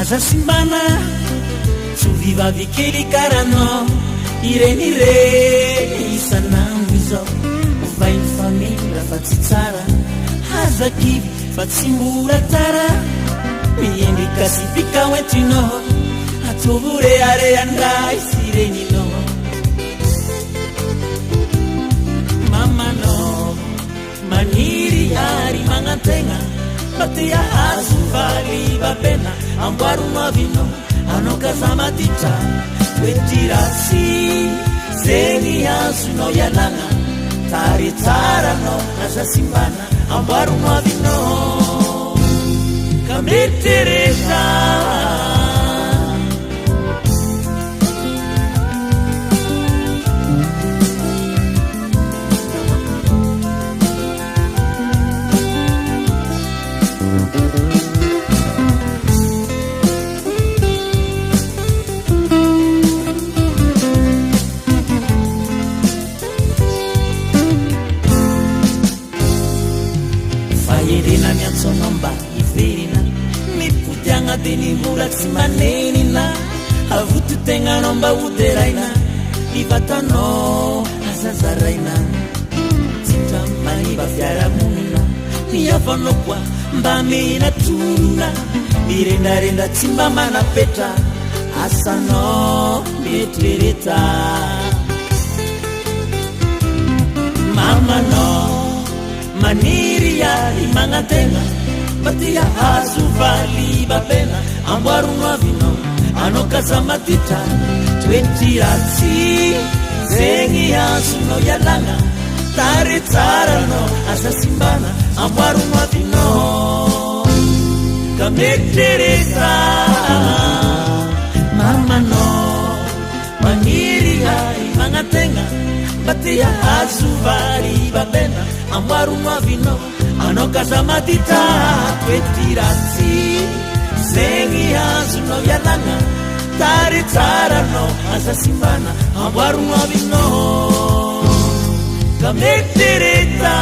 aza simbana tsy vivavykely karanao irenire isanandro izao ovainy famindra fa tsy tsara hazakivy fa tsy mbola tsara miendrika sy pika oentinao atovoreareandray sy reninao mamanao maniry ary magnategna fatia azo valy babena amboarono avinao anao kazamatitra toetirasy zegny azonao ialagna tary tsaranao aza simbana amboarono avinao ka metereza faherena miantsonao mba iverina mipodiagna de ny mbola tsy manenina avototegnanao mba hoderaina ivatanao azazaraina tsitra maniva fiaramonina miavanao koa mba mena tonona mirendrarendra tsy mba manapetra asanao metrereta mamanao maniry ary magnategna fatia azo valy babena amboarono avinao anao kazamatitra toetiratsy zegny azonao ialagna tare tsaranao aza simbana amboarono avinao ka metrereza mamanao maniry ary magnategna fatia azo valy babena amboarono avinao anao kazamatitra toetiratsy zegny azonao ialagna tare tsaranao aza simbana amboarono avinao ka metereta